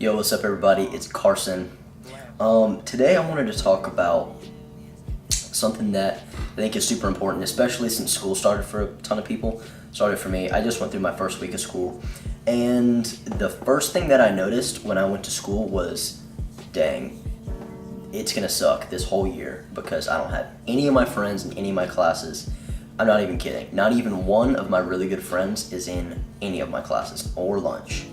Yo, what's up everybody? It's Carson. Today I wanted to talk about something that I think is super important, especially since school started for a ton of people. Started for me. I just went through my first week of school, and the first thing that I noticed when I went to school was, dang, it's gonna suck this whole year because I don't have any of my friends in any of my classes. I'm not even kidding. Not even one of my really good friends is in any of my classes, or lunch,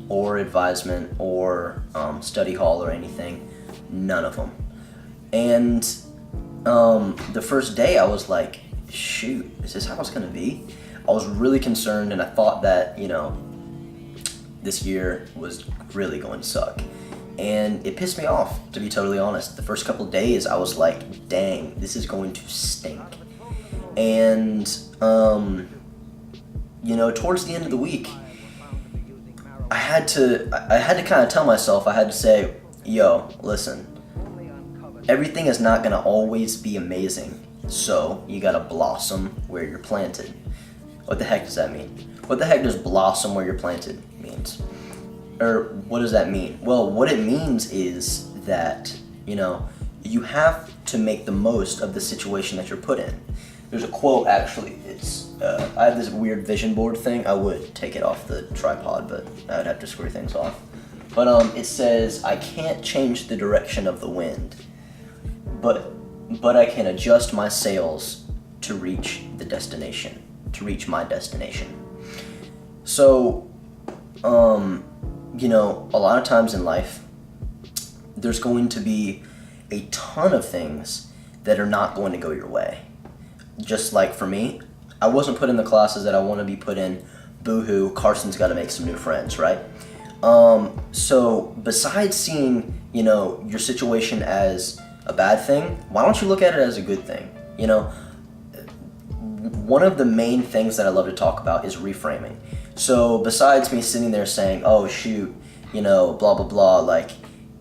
or advisement, or study hall, or anything. None of them. And the first day I was like, shoot, is this how it's gonna be? I was really concerned, and I thought that, this year was really going to suck. And it pissed me off, to be totally honest. The first couple of days I was like, dang, this is going to stink. And towards the end of the week, I had to kind of tell myself, I had to say, yo, listen, everything is not gonna always be amazing, so you gotta blossom where you're planted. What the heck does that mean? What the heck does blossom where you're planted means? Or what does that mean? Well, what it means is that, you have to make the most of the situation that you're put in. There's a quote, actually. I have this weird vision board thing. I would take it off the tripod, but I would have to screw things off. But it says, I can't change the direction of the wind, but I can adjust my sails to reach the destination, to reach my destination. So, a lot of times in life, there's going to be a ton of things that are not going to go your way. Just like for me, I wasn't put in the classes that I want to be put in. Boo-hoo, Carson's got to make some new friends, right? So besides seeing, your situation as a bad thing, why don't you look at it as a good thing? One of the main things that I love to talk about is reframing. So besides me sitting there saying, oh shoot, blah, blah, blah, like,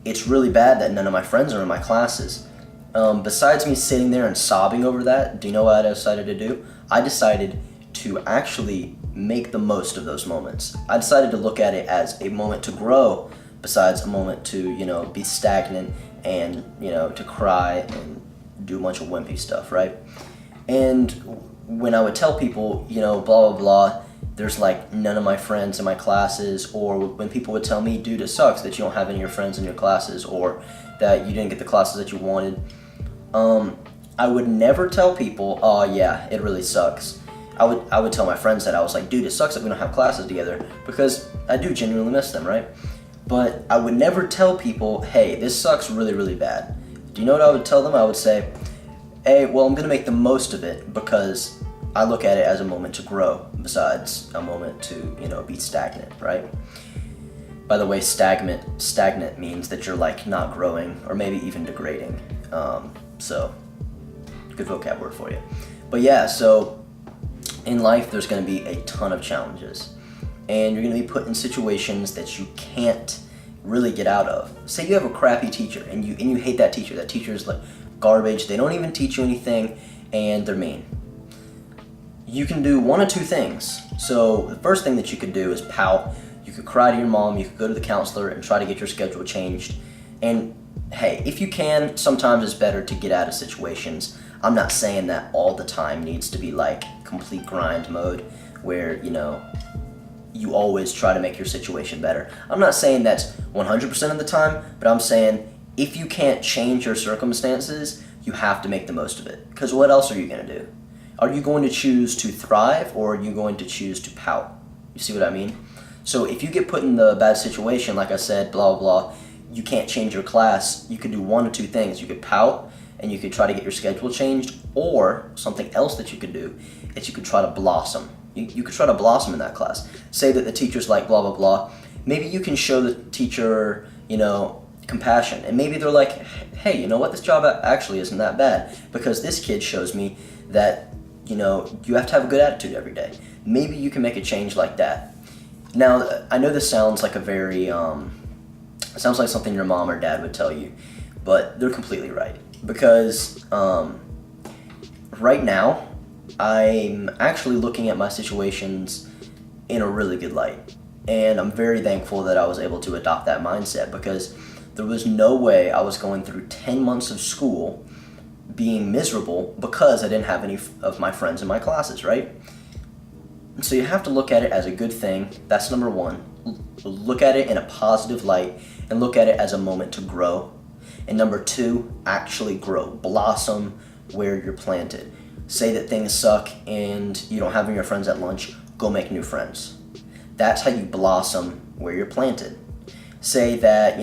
it's really bad that none of my friends are in my classes. Besides me sitting there and sobbing over that, do you know what I decided to do? I decided to actually make the most of those moments. I decided to look at it as a moment to grow, besides a moment to, be stagnant and, to cry and do a bunch of wimpy stuff, right? And when I would tell people, blah, blah, blah, there's like none of my friends in my classes, or when people would tell me, dude, it sucks that you don't have any of your friends in your classes, or that you didn't get the classes that you wanted, I would never tell people, oh yeah, it really sucks. I would tell my friends that. I was like, dude, it sucks that we don't have classes together, because I do genuinely miss them, right? But I would never tell people, hey, this sucks really, really bad. Do you know what I would tell them? I would say, hey, well, I'm gonna make the most of it, because I look at it as a moment to grow, besides a moment to, be stagnant, right? By the way, stagnant means that you're like not growing, or maybe even degrading. So, good vocab word for you. But yeah, so in life there's going to be a ton of challenges, and you're going to be put in situations that you can't really get out of. Say you have a crappy teacher, and you hate that teacher. That teacher is like garbage. They don't even teach you anything, and they're mean. You can do one of two things. So the first thing that you could do is pout. You could cry to your mom. You could go to the counselor and try to get your schedule changed. And hey, if you can, sometimes it's better to get out of situations. I'm not saying that all the time needs to be like complete grind mode where, you always try to make your situation better. I'm not saying that's 100% of the time, but I'm saying if you can't change your circumstances, you have to make the most of it. Because what else are you going to do? Are you going to choose to thrive, or are you going to choose to pout? You see what I mean? So if you get put in the bad situation, like I said, blah, blah, blah, you can't change your class, you could do one of two things. You could pout, and you could try to get your schedule changed, or something else that you could do is you could try to blossom. You could try to blossom in that class. Say that the teacher's like blah, blah, blah. Maybe you can show the teacher, compassion. And maybe they're like, hey, you know what? This job actually isn't that bad, because this kid shows me that, you have to have a good attitude every day. Maybe you can make a change like that. Now, I know this sounds like a very, it sounds like something your mom or dad would tell you, but they're completely right. Because right now, I'm actually looking at my situations in a really good light. And I'm very thankful that I was able to adopt that mindset, because there was no way I was going through 10 months of school being miserable because I didn't have any of my friends in my classes, right? So you have to look at it as a good thing. That's number one. Look at it in a positive light and look at it as a moment to grow. And number two, actually grow. Blossom where you're planted. Say that things suck and you don't have any of your friends at lunch, go make new friends. That's how you blossom where you're planted. Say that,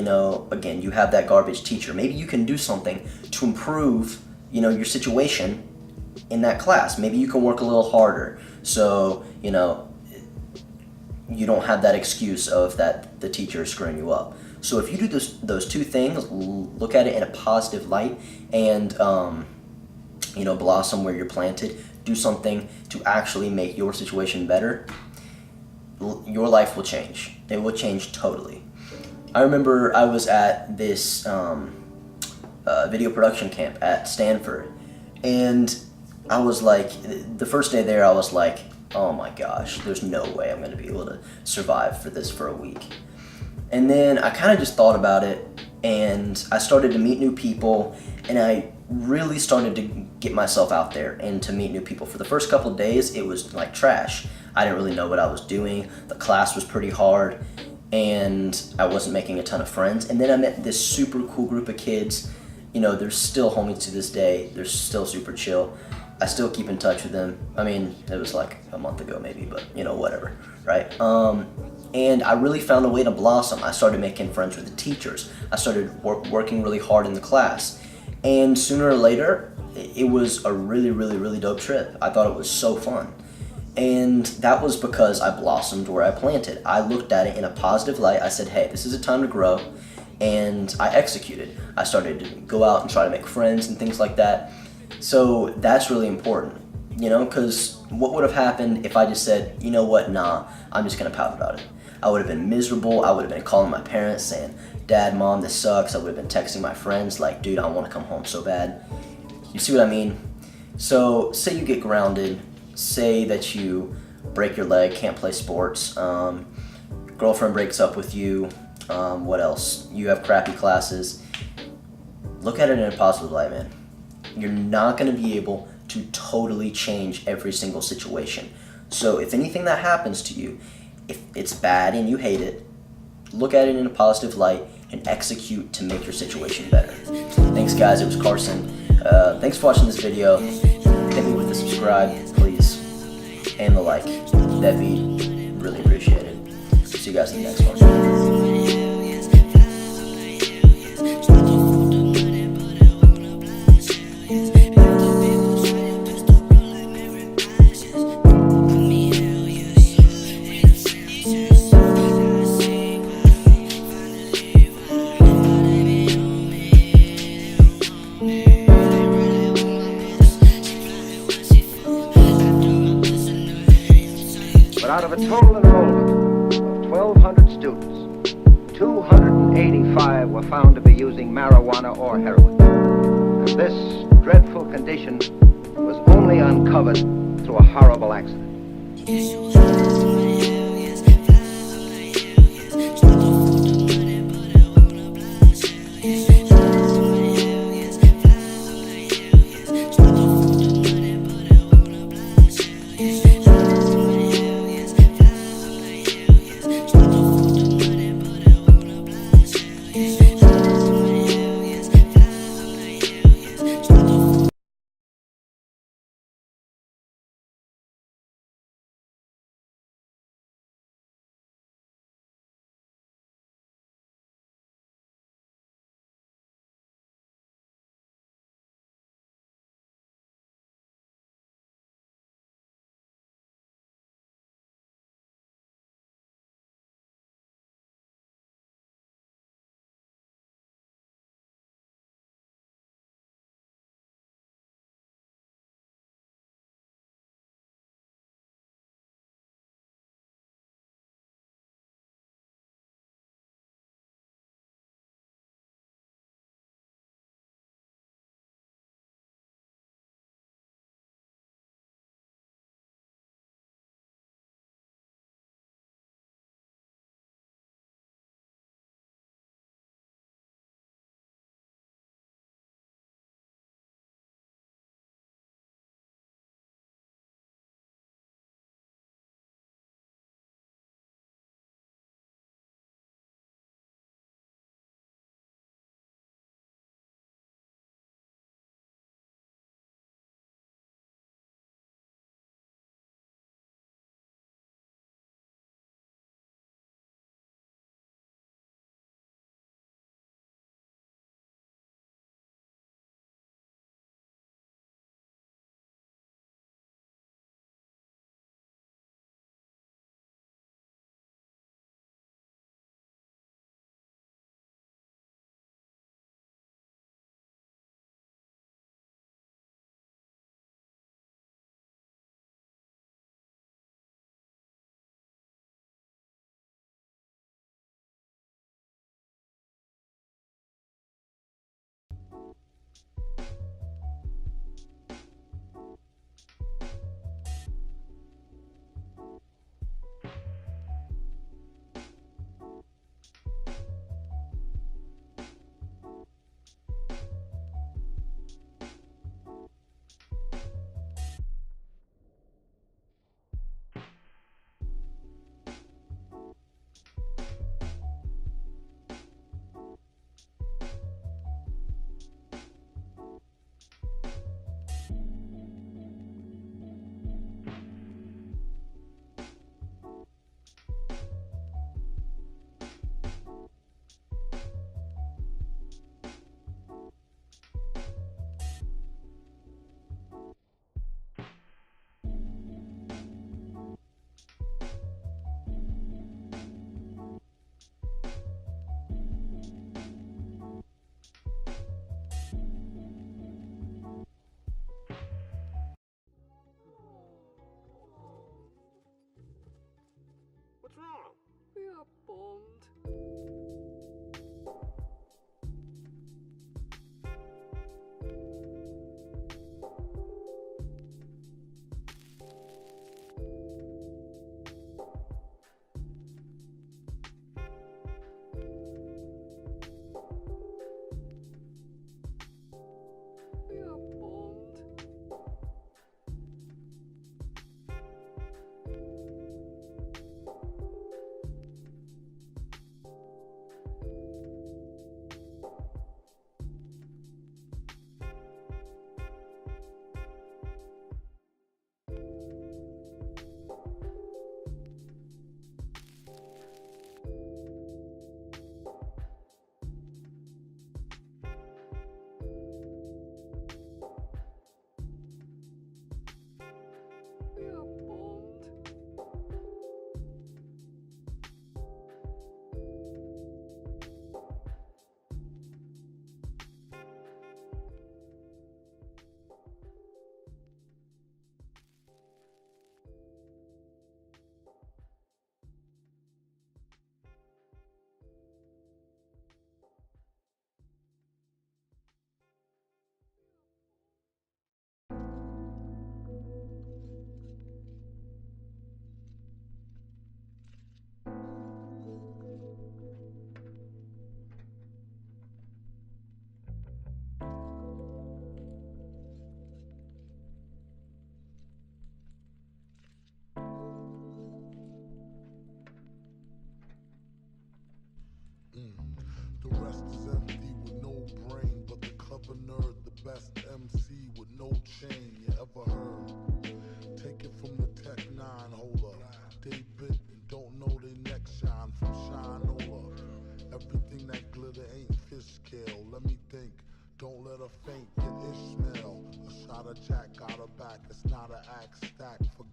again, you have that garbage teacher. Maybe you can do something to improve, your situation in that class. Maybe you can work a little harder. So, you don't have that excuse of that the teacher is screwing you up. So if you do those two things, look at it in a positive light, and blossom where you're planted, do something to actually make your situation better, your life will change. It will change totally. I remember I was at this video production camp at Stanford, and I was like, the first day there, I was like, oh my gosh, there's no way I'm going to be able to survive for this for a week. And then I kind of just thought about it, and I started to meet new people, and I really started to get myself out there and to meet new people. For the first couple of days, it was like trash. I didn't really know what I was doing. The class was pretty hard, and I wasn't making a ton of friends. And then I met this super cool group of kids. They're still homies to this day. They're still super chill. I still keep in touch with them. I mean, it was like a month ago maybe, but whatever, right? And I really found a way to blossom. I started making friends with the teachers. I started working really hard in the class. And sooner or later, it was a really, really, really dope trip. I thought it was so fun. And that was because I blossomed where I planted. I looked at it in a positive light. I said, hey, this is a time to grow. And I executed. I started to go out and try to make friends and things like that. So that's really important, because what would have happened if I just said, you know what, nah, I'm just going to pout about it. I would have been miserable. I would have been calling my parents saying, Dad, Mom, this sucks. I would have been texting my friends like, dude, I want to come home so bad. You see what I mean? So say you get grounded. Say that you break your leg, can't play sports. Girlfriend breaks up with you. What else? You have crappy classes. Look at it in a positive light, man. You're not going to be able to totally change every single situation. So if anything that happens to you, if it's bad and you hate it, look at it in a positive light and execute to make your situation better. Thanks, guys. It was Carson. Thanks for watching this video. Hit me with the subscribe, please, and the like. That'd be really appreciated. See you guys in the next one. But out of a total enrollment of 1,200 students, 285 were found to be using marijuana or heroin. And this dreadful condition was only uncovered through a horrible accident.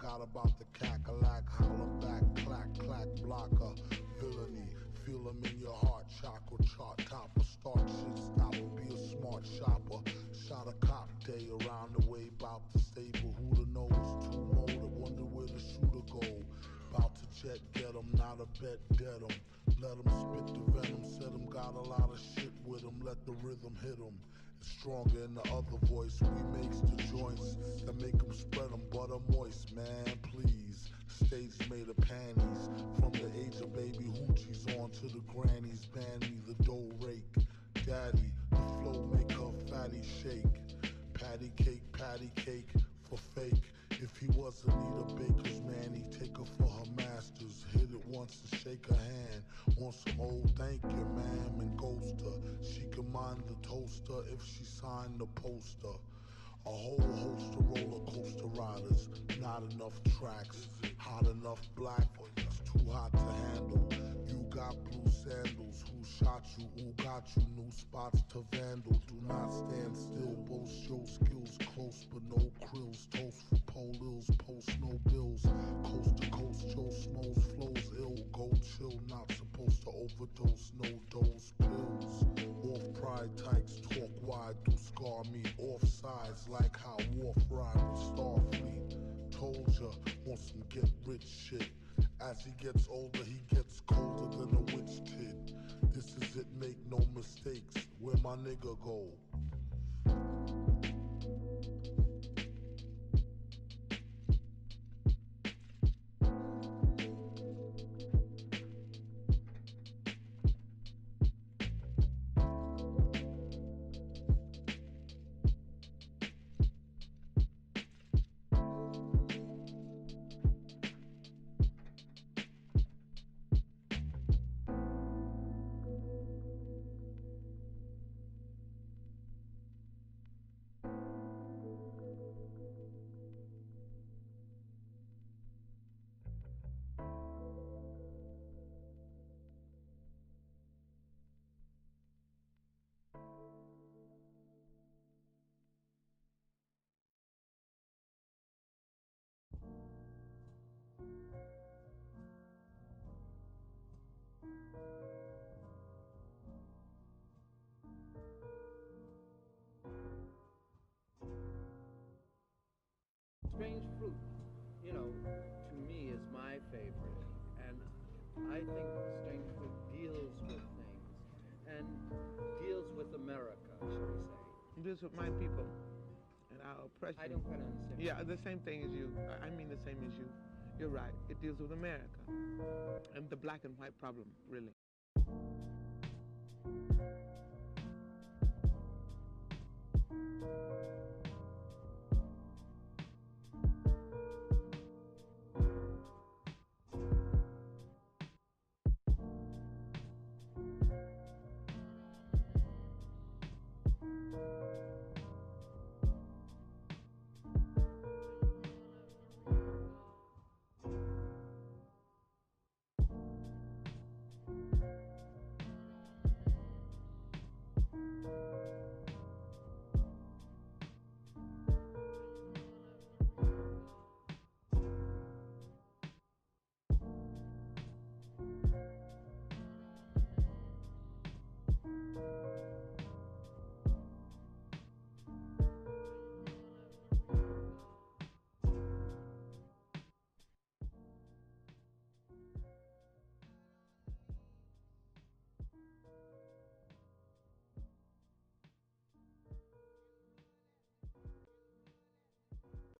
forgot about the cackalack, holler back, clack, clack, blocker, villainy. Feel them in your heart, chakra, chart topper. Start shit, stopper, be a smart shopper. Shot a cop day around the way, bout to stable. Who the knows? Two motor, wonder where the shooter go. Bout to jet, get him, not a bet, dead him. Let him spit the venom, said him got a lot of shit with him. Let the rhythm hit him. It's stronger in the other voice. We makes the joints that make them spread them butter moist, man, please. Stage made of panties. From the age of baby hoochies on to the grannies. Ban me the dough rake. Daddy, the flow make her fatty shake. Patty cake for fake. If he wasn't need a baker's man, he'd take her for her masters. Hit it once and shake her hand. On some old thank you, ma'am, and ghost her. She can mind the toaster if she signed the poster. A whole host of roller coaster riders. Not enough tracks. Hot enough black, or it's too hot to handle. You got blue sandals. Who shot you? Who got you? New spots to vandal. Do not stand still. Boast your skills close, but no krills. Toast for polils. Post no bills. Coast to coast, Joe Smoes flows ill. Go chill. Not supposed to overdose. No dose pills. Off pride tykes talk wide. Do scar me off sides like how Worf ride with Starfleet. Told ya, want some get rich shit. As he gets older, he gets colder than a witch tit. This is it, make no mistakes. Where my nigga go? Strange Fruit, you know, to me is my favorite, and I think Strange Fruit deals with things, and deals with America, shall we say. It deals with my people and our oppression. I don't quite understand. Yeah, the same thing as you. I mean the same as you. You're right. It deals with America and the black and white problem, really.